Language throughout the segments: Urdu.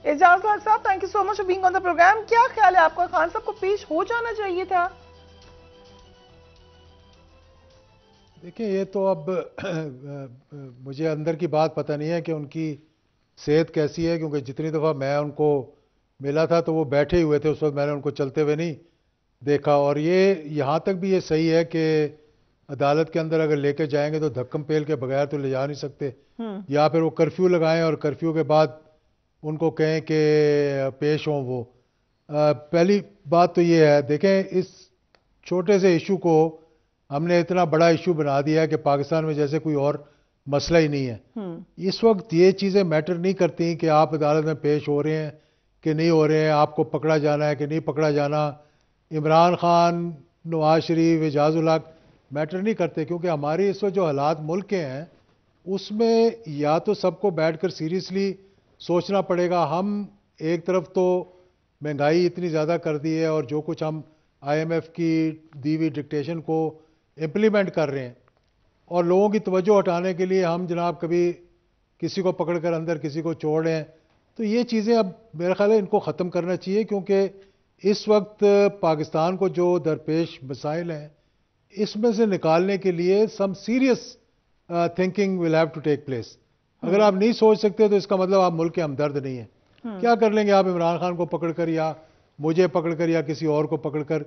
اعجاز لاٹ صاحب thank you so much for being on the program. کیا خیال ہے آپ کا، خان صاحب کو پیش ہو جانا چاہیے تھا؟ دیکھیں یہ تو اب مجھے اندر کی بات پتہ نہیں ہے کہ ان کی صحت کیسی ہے، کیونکہ جتنی دفعہ میں ان کو ملا تھا تو وہ بیٹھے ہی ہوئے تھے، اس وقت میں نے ان کو چلتے ہوئے نہیں دیکھا. اور یہ یہاں تک بھی یہ صحیح ہے کہ عدالت کے اندر اگر لے کے جائیں گے تو دھکم پیل کے بغیر تو لے جا نہیں سکتے، یا پھر وہ کرفیو لگائیں اور کرفیو کے بعد ان کو کہیں کہ پیش ہوں. وہ پہلی بات تو یہ ہے، دیکھیں اس چھوٹے سے ایشو کو ہم نے اتنا بڑا ایشو بنا دیا ہے کہ پاکستان میں جیسے کوئی اور مسئلہ ہی نہیں ہے. اس وقت یہ چیزیں میٹر نہیں کرتی کہ آپ عدالت میں پیش ہو رہے ہیں کہ نہیں ہو رہے ہیں، آپ کو پکڑا جانا ہے کہ نہیں پکڑا جانا. عمران خان، نواز شریف، اعجاز الحق میٹر نہیں کرتے، کیونکہ ہماری اس وقت جو حالات ملک کے ہیں اس میں یا تو سب کو بیٹھ کر سیریسلی سوچنا پڑے گا. ہم ایک طرف تو مہنگائی اتنی زیادہ کر دی ہے اور جو کچھ ہم آئی ایم ایف کی دی ہوئی ڈکٹیشن کو امپلیمنٹ کر رہے ہیں، اور لوگوں کی توجہ ہٹانے کے لیے ہم جناب کبھی کسی کو پکڑ کر اندر کسی کو چھوڑ رہے ہیں. تو یہ چیزیں اب میرا خیال ہے ان کو ختم کرنا چاہیے، کیونکہ اس وقت پاکستان کو جو درپیش مسائل ہیں اس میں سے نکالنے کے لیے some serious thinking will have to take place. اگر آپ نہیں سوچ سکتے تو اس کا مطلب آپ ملک کے ہمدرد نہیں ہیں. کیا کر لیں گے آپ عمران خان کو پکڑ کر یا مجھے پکڑ کر یا کسی اور کو پکڑ کر،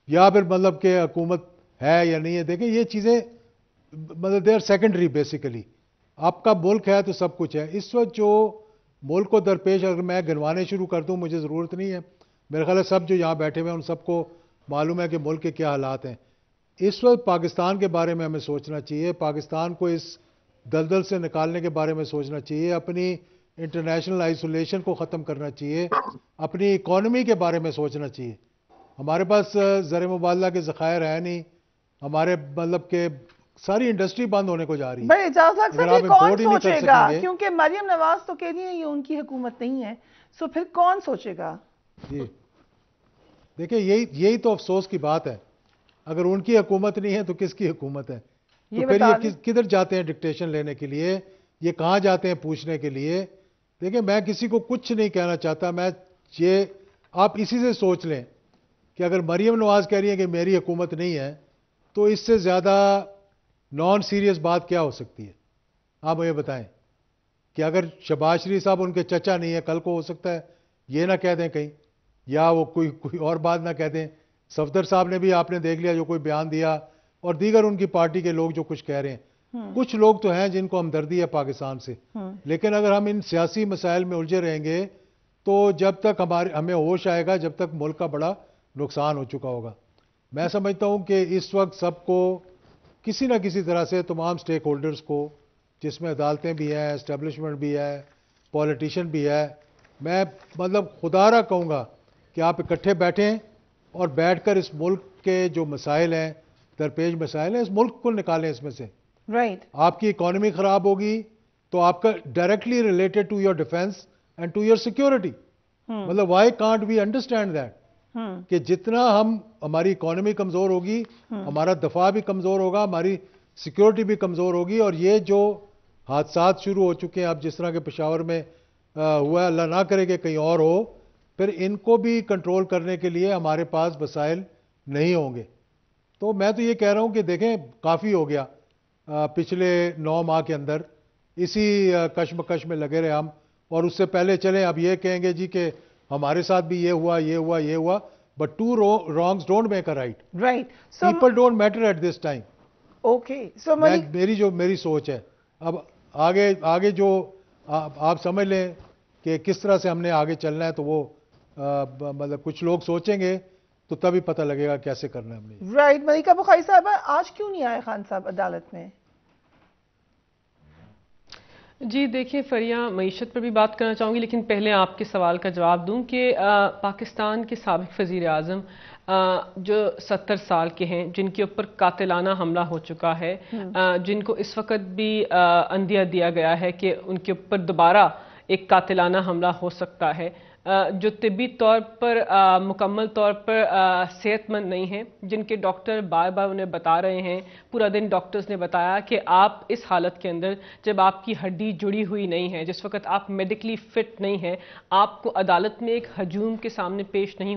یا پھر مطلب کہ حکومت ہے یا نہیں ہے. دیکھیں یہ چیزیں مطلب دے آر سیکنڈری بیسیکلی. آپ کا ملک ہے تو سب کچھ ہے. اس وقت جو ملک کو درپیش اگر میں گنوانے شروع کر دوں مجھے ضرورت نہیں ہے. میرے خیال ہے سب جو یہاں بیٹھے ہوئے ہیں ان سب کو معلوم ہے کہ ملک کے کیا حالات ہیں. اس وقت پاکستان کے بارے میں ہمیں سوچنا چاہیے، پاکستان کو اس دلدل سے نکالنے کے بارے میں سوچنا چاہیے، اپنی انٹرنیشنل آئسولیشن کو ختم کرنا چاہیے، اپنی اکانومی کے بارے میں سوچنا چاہیے. ہمارے پاس زر مبادلہ کے ذخائر ہیں نہیں، ہمارے مطلب کہ ساری انڈسٹری بند ہونے کو جا رہی ہے. بھائی اعجاز لاٹ اگر صاحب آپ یہ کون امپورٹ ہی نہیں کر سوچے گا؟ سکیں گے. کیونکہ مریم نواز تو کہہ رہی ہیں یہ ان کی حکومت نہیں ہے، سو پھر کون سوچے گا؟ جی دیکھیں یہی تو افسوس کی بات ہے. اگر ان کی حکومت نہیں ہے تو کس کی حکومت ہے؟ تو پھر بتا یہ دیں. کدھر جاتے ہیں ڈکٹیشن لینے کے لیے، یہ کہاں جاتے ہیں پوچھنے کے لیے؟ دیکھیں میں کسی کو کچھ نہیں کہنا چاہتا، میں یہ آپ اسی سے سوچ لیں کہ اگر مریم نواز کہہ رہی ہے کہ میری حکومت نہیں ہے تو اس سے زیادہ نان سیریس بات کیا ہو سکتی ہے؟ آپ مجھے بتائیں کہ اگر شہباز شریف صاحب ان کے چچا نہیں ہے، کل کو ہو سکتا ہے یہ نہ کہہ دیں کہیں، یا وہ کوئی اور بات نہ کہہ دیں. صفدر صاحب نے بھی آپ نے دیکھ لیا جو کوئی بیان دیا، اور دیگر ان کی پارٹی کے لوگ جو کچھ کہہ رہے ہیں. کچھ لوگ تو ہیں جن کو ہمدردی ہے پاکستان سے، لیکن اگر ہم ان سیاسی مسائل میں الجھے رہیں گے تو جب تک ہمیں ہوش آئے گا جب تک ملک کا بڑا نقصان ہو چکا ہوگا. میں سمجھتا ہوں کہ اس وقت سب کو کسی نہ کسی طرح سے تمام سٹیک ہولڈرز کو، جس میں عدالتیں بھی ہیں، اسٹیبلشمنٹ بھی ہے، پولیٹیشین بھی ہے، میں مطلب خدا را کہوں گا کہ آپ اکٹھے بیٹھیں اور بیٹھ کر اس ملک کے جو مسائل ہیں، درپیش مسائل ہیں، اس ملک کو نکالیں اس میں سے. رائٹ. آپ کی اکانومی خراب ہوگی تو آپ کا directly related to your defence and to your security. مطلب why can't we understand that کہ جتنا ہماری اکانومی کمزور ہوگی ہمارا دفاع بھی کمزور ہوگا، ہماری سیکیورٹی بھی کمزور ہوگی. اور یہ جو حادثات شروع ہو چکے ہیں اب، جس طرح کے پشاور میں ہوا، اللہ نہ کرے کہ کہیں اور ہو، پھر ان کو بھی کنٹرول کرنے کے لیے ہمارے پاس وسائل نہیں ہوں گے. تو میں تو یہ کہہ رہا ہوں کہ دیکھیں کافی ہو گیا پچھلے 9 ماہ کے اندر اسی کشمکش میں لگے رہے ہم، اور اس سے پہلے چلیں اب یہ کہیں گے جی کہ ہمارے ساتھ بھی یہ ہوا یہ ہوا یہ ہوا. But two wrongs don't make a right. Right. People don't matter at this time. Okay. So میری سوچ ہے. اب آگے جو آپ سمجھ لیں کہ کس طرح سے ہم نے آگے چلنا ہے، تو وہ مطلب کچھ لوگ سوچیں گے تو تبھی پتہ لگے گا کیسے کرنا ہے ہم نے. رائٹ. ملیکہ بخاری صاحبہ آج کیوں نہیں آئے خان صاحب عدالت میں؟ جی دیکھیں فریہ، معیشت پر بھی بات کرنا چاہوں گی، لیکن پہلے آپ کے سوال کا جواب دوں کہ پاکستان کے سابق وزیر اعظم جو 70 سال کے ہیں، جن کے اوپر قاتلانہ حملہ ہو چکا ہے، جن کو اس وقت بھی اندیہ دیا گیا ہے کہ ان کے اوپر دوبارہ ایک قاتلانہ حملہ ہو سکتا ہے، جو طبی طور پر مکمل طور پر صحت مند نہیں ہیں، جن کے ڈاکٹر بار بار انہیں بتا رہے ہیں، پورا دن ڈاکٹرز نے بتایا کہ آپ اس حالت کے اندر جب آپ کی ہڈی جڑی ہوئی نہیں ہے، جس وقت آپ میڈیکلی فٹ نہیں ہیں، آپ کو عدالت میں ایک ہجوم کے سامنے پیش نہیں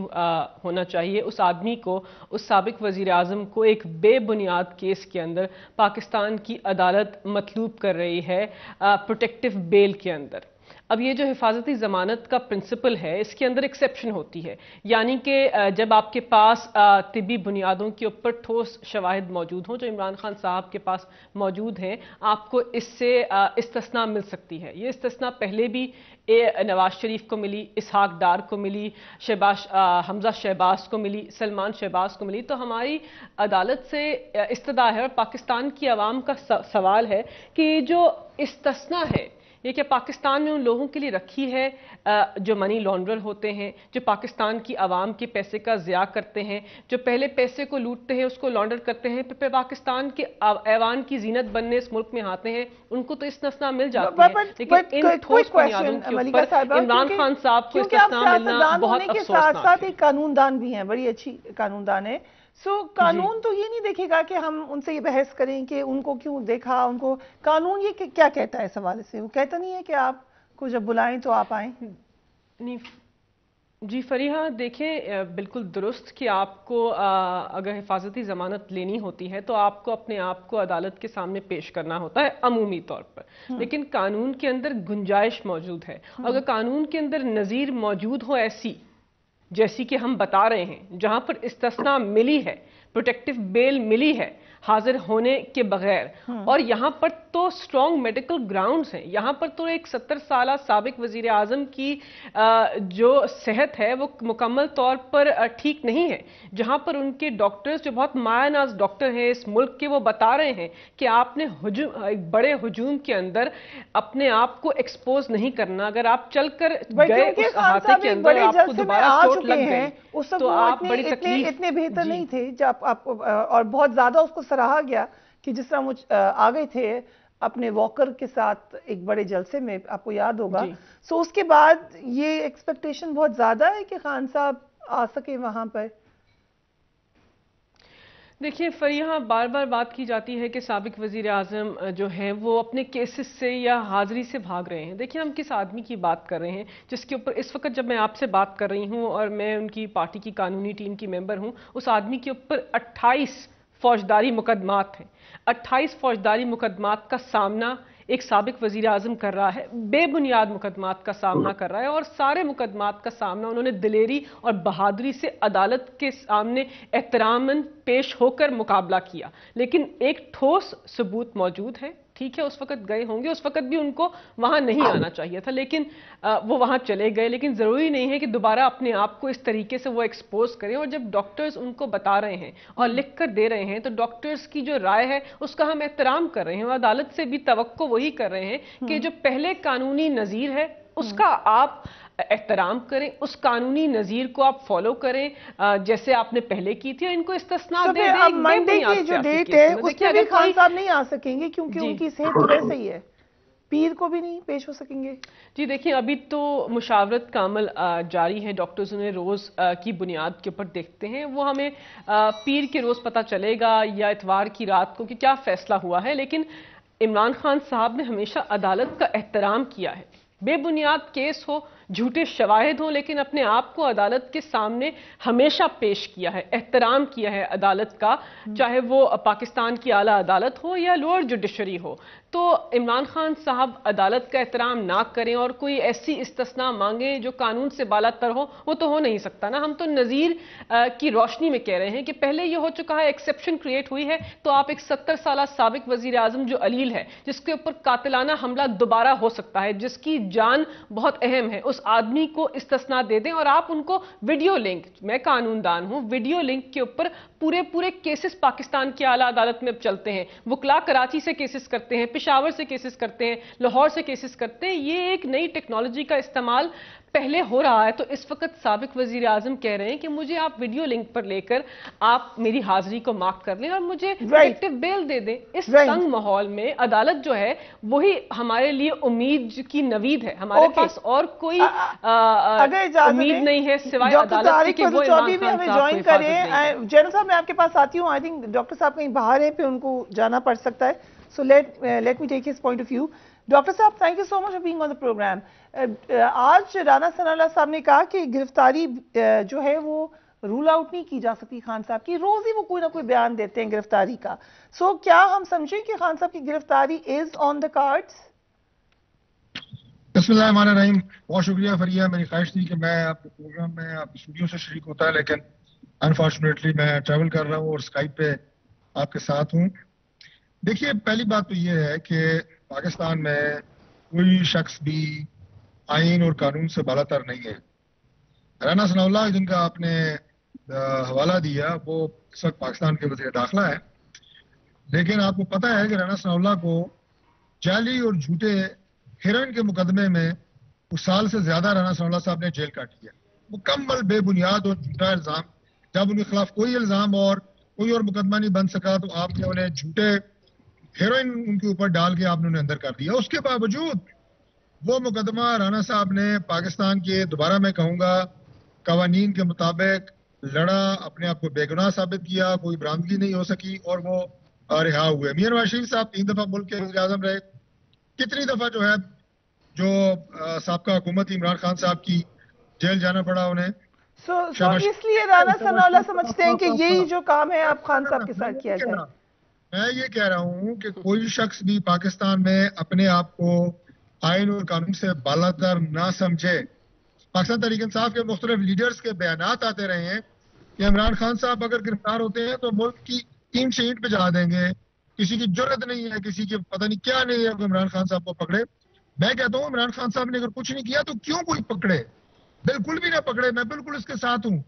ہونا چاہیے۔ اس آدمی کو، اس سابق وزیر اعظم کو ایک بے بنیاد کیس کے اندر پاکستان کی عدالت مطلوب کر رہی ہے پروٹیکٹیو بیل کے اندر۔ اب یہ جو حفاظتی ضمانت کا پرنسپل ہے، اس کے اندر ایکسیپشن ہوتی ہے، یعنی کہ جب آپ کے پاس طبی بنیادوں کے اوپر ٹھوس شواہد موجود ہوں، جو عمران خان صاحب کے پاس موجود ہیں، آپ کو اس سے استثناء مل سکتی ہے۔ یہ استثناء پہلے بھی نواز شریف کو ملی، اسحاق ڈار کو ملی، حمزہ شہباز کو ملی، سلمان شہباز کو ملی۔ تو ہماری عدالت سے استدعا ہے اور پاکستان کی عوام کا سوال ہے کہ یہ جو استثناء ہے، یہ کہ پاکستان میں ان لوگوں کے لیے رکھی ہے جو منی لانڈرر ہوتے ہیں، جو پاکستان کی عوام کے پیسے کا ضیاع کرتے ہیں، جو پہلے پیسے کو لوٹتے ہیں، اس کو لانڈر کرتے ہیں، پھر پاکستان کے ایوان کی زینت بننے اس ملک میں آتے ہیں، ان کو تو استثناء مل جاتی ہے، لیکن ان ٹھوس بنیادوں کے اوپر عمران خان صاحب کو استثناء ملنا بہت افسوسناک ہے۔ ساتھ ایک قانون دان بھی ہیں، بڑی اچھی قانون دان ہے۔ قانون تو یہ نہیں دیکھے گا کہ ہم ان سے یہ بحث کریں کہ ان کو کیوں دیکھا، ان کو قانون یہ کیا کہتا ہے اس حوالے سے؟ وہ کہتا نہیں ہے کہ آپ کو جب بلائیں تو آپ آئیں؟ جی فریحہ، دیکھیں بالکل درست کہ آپ کو اگر حفاظتی ضمانت لینی ہوتی ہے تو آپ کو اپنے آپ کو عدالت کے سامنے پیش کرنا ہوتا ہے عمومی طور پر، لیکن قانون کے اندر گنجائش موجود ہے۔ اگر قانون کے اندر نظیر موجود ہو ایسی جیسی کہ ہم بتا رہے ہیں، جہاں پر استثناء ملی ہے، پروٹیکٹیو بیل ملی ہے حاضر ہونے کے بغیر، اور یہاں پر تو سٹرونگ میڈیکل گراؤنڈز ہیں، یہاں پر تو ایک 70 سالہ سابق وزیر اعظم کی جو صحت ہے وہ مکمل طور پر ٹھیک نہیں ہے، جہاں پر ان کے ڈاکٹرز جو بہت مایہ ناز ڈاکٹر ہیں اس ملک کے، وہ بتا رہے ہیں کہ آپ نے ایک بڑے ہجوم کے اندر اپنے آپ کو ایکسپوز نہیں کرنا، اگر آپ چل کر گئے اس احاطے کے اندر آپ کو دوبارہ چوٹ لگ گئی تو آپ بڑی تکلیف اتنے بہتر نہیں تھے جب آپ، اور بہت زیادہ اس کو سراہا گیا کہ جس طرح آ گئے تھے اپنے واکر کے ساتھ ایک بڑے جلسے میں، آپ کو یاد ہوگا۔ سو اس کے بعد یہ ایکسپیکٹیشن بہت زیادہ ہے کہ خان صاحب آ سکے وہاں پر۔ دیکھیے فریحہ، بار بار بات کی جاتی ہے کہ سابق وزیر اعظم جو ہیں وہ اپنے کیسز سے یا حاضری سے بھاگ رہے ہیں۔ دیکھیے ہم کس آدمی کی بات کر رہے ہیں جس کے اوپر اس وقت جب میں آپ سے بات کر رہی ہوں اور میں ان کی پارٹی کی قانونی ٹیم کی ممبر ہوں، اس آدمی کے اوپر 28 فوجداری مقدمات ہیں۔ 28 فوجداری مقدمات کا سامنا ایک سابق وزیر اعظم کر رہا ہے، بے بنیاد مقدمات کا سامنا کر رہا ہے، اور سارے مقدمات کا سامنا انہوں نے دلیری اور بہادری سے عدالت کے سامنے احتراماً پیش ہو کر مقابلہ کیا، لیکن ایک ٹھوس ثبوت موجود ہے۔ ٹھیک ہے، اس وقت گئے ہوں گے، اس وقت بھی ان کو وہاں نہیں آنا چاہیے تھا، لیکن وہ وہاں چلے گئے، لیکن ضروری نہیں ہے کہ دوبارہ اپنے آپ کو اس طریقے سے وہ ایکسپوز کریں، اور جب ڈاکٹرز ان کو بتا رہے ہیں اور لکھ کر دے رہے ہیں تو ڈاکٹرز کی جو رائے ہے اس کا ہم احترام کر رہے ہیں، اور عدالت سے بھی توقع وہی کر رہے ہیں کہ جو پہلے قانونی نظیر ہے اس کا آپ احترام کریں، اس قانونی نظیر کو آپ فالو کریں جیسے آپ نے پہلے کی تھی، اور ان کو استثناء دے دیں۔ اب منڈے کی جو ڈیٹ ہے اس میں بھی خان صاحب نہیں آ سکیں گے کیونکہ ان کی صحت تو ویسے ہی ہے، پیر کو بھی نہیں پیش ہو سکیں گے۔ جی دیکھیں، ابھی تو مشاورت کا عمل جاری ہے، ڈاکٹرز انہیں روز کی بنیاد کے اوپر دیکھتے ہیں، وہ ہمیں پیر کے روز پتہ چلے گا یا اتوار کی رات کو کہ کیا فیصلہ ہوا ہے، لیکن عمران خان صاحب نے ہمیشہ عدالت کا احترام کیا ہے، بے بنیاد کیس ہو، جھوٹے شواہد ہوں، لیکن اپنے آپ کو عدالت کے سامنے ہمیشہ پیش کیا ہے، احترام کیا ہے عدالت کا، چاہے وہ پاکستان کی اعلیٰ عدالت ہو یا لوور جوڈیشری ہو۔ تو عمران خان صاحب عدالت کا احترام نہ کریں اور کوئی ایسی استثناء مانگیں جو قانون سے بالا تر ہو، وہ تو ہو نہیں سکتا نا۔ ہم تو نظیر کی روشنی میں کہہ رہے ہیں کہ پہلے یہ ہو چکا ہے، ایکسیپشن کریٹ ہوئی ہے، تو آپ ایک 70 سالہ سابق وزیر اعظم جو علیل ہے، جس کے اوپر قاتلانہ حملہ دوبارہ ہو سکتا ہے، جس کی جان بہت اہم ہے، اس آدمی کو استثناء دے دیں، اور آپ ان کو ویڈیو لنک، میں قانون دان ہوں، ویڈیو لنک کے اوپر پورے کیسز پاکستان کی اعلیٰ عدالت میں چلتے ہیں، وکلا کراچی سے کیسز کرتے ہیں، پشاور سے کیسز کرتے ہیں، لاہور سے کیسز کرتے ہیں، یہ ایک نئی ٹیکنالوجی کا استعمال پہلے ہو رہا ہے تو اس وقت سابق وزیر اعظم کہہ رہے ہیں کہ مجھے آپ ویڈیو لنک پر لے کر آپ میری حاضری کو مارک کر لیں اور مجھے پروٹیکٹیو بیل دے دیں. اس تنگ ماحول میں عدالت جو ہے وہی ہمارے لیے امید کی نوید ہے. ہمارے پاس اور کوئی امید نہیں ہے سوائے عدالت کے کہ وہ عمران خان صاحب کو حفاظت دیں. جنرل صاحب میں آپ کے پاس آتی ہوں. آئی تھنک ڈاکٹر صاحب کہیں باہر ہیں پھر ان کو جانا پڑ سکتا ہے. So let me take his point of view. Doctor صاحب thank you so much for being on the programme. آج رانا ثناء اللہ صاحب نے کہا کہ گرفتاری جو ہے وہ رول آؤٹ نہیں کی جا سکتی خان صاحب کی. روز ہی وہ کوئی نہ کوئی بیان دیتے ہیں گرفتاری کا. سو کیا ہم سمجھیں کہ خان صاحب کی گرفتاری از آن دا کارڈز؟ بسم اللہ الرحمن الرحیم. بہت شکریہ فریہ. میری خواہش تھی کہ میں آپ کے پروگرام میں آپ کے اسٹوڈیو سے شریک ہوتا ہے لیکن انفارچونیٹلی میں ٹریول کر رہا ہوں اور اسکائپ پہ آپ کے ساتھ ہوں. دیکھیے پہلی بات تو یہ ہے کہ پاکستان میں کوئی شخص بھی آئین اور قانون سے بالا تر نہیں ہے. رانا ثناء اللہ جن کا آپ نے حوالہ دیا وہ اس وقت پاکستان کے وزیر داخلہ ہے لیکن آپ کو پتہ ہے کہ رانا ثناء اللہ کو جعلی اور جھوٹے ہیروئن کے مقدمے میں اس سال سے زیادہ رانا ثناء اللہ صاحب نے جیل کاٹی ہے. مکمل بے بنیاد اور جھوٹا الزام. جب ان کے خلاف کوئی الزام اور کوئی اور مقدمہ نہیں بن سکا تو آپ نے انہیں جھوٹے ہیروئن ان کے اوپر ڈال کے آپ نے انہیں اندر کر دیا. اس کے باوجود وہ مقدمہ رانا صاحب نے پاکستان کے دوبارہ میں کہوں گا قوانین کے مطابق لڑا, اپنے آپ کو بے گناہ ثابت کیا, کوئی برامدگی نہیں ہو سکی اور وہ رہا ہوئے. میاں نواز شریف صاحب 3 دفعہ ملک کے وزیر اعظم رہے. کتنی دفعہ جو ہے جو سابقہ حکومت عمران خان صاحب کی جیل جانا پڑا انہیں. سو اس لیے رانا ثناء اللہ سمجھتے ہیں کہ یہی جو کام ہے آپ خان صاحب کے ساتھ کیا جائے. میں یہ کہہ رہا ہوں کہ کوئی شخص بھی پاکستان میں اپنے آپ کو آئین اور قانون سے بالاتر نہ سمجھے. پاکستان تحریک انصاف کے مختلف لیڈرز کے بیانات آتے رہے ہیں کہ عمران خان صاحب اگر گرفتار ہوتے ہیں تو ملک کی اینٹ سے اینٹ پہ جلا دیں گے. کسی کی جرت نہیں ہے, کسی کی پتہ نہیں کیا نہیں ہے کہ عمران خان صاحب کو پکڑے. میں کہتا ہوں عمران خان صاحب نے اگر کچھ نہیں کیا تو کیوں کوئی پکڑے؟ بالکل بھی نہ پکڑے. میں بالکل اس کے ساتھ ہوں.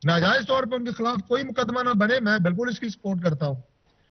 ناجائز طور پر ان کے خلاف کوئی مقدمہ نہ بنے, میں بالکل اس کی سپورٹ کرتا ہوں.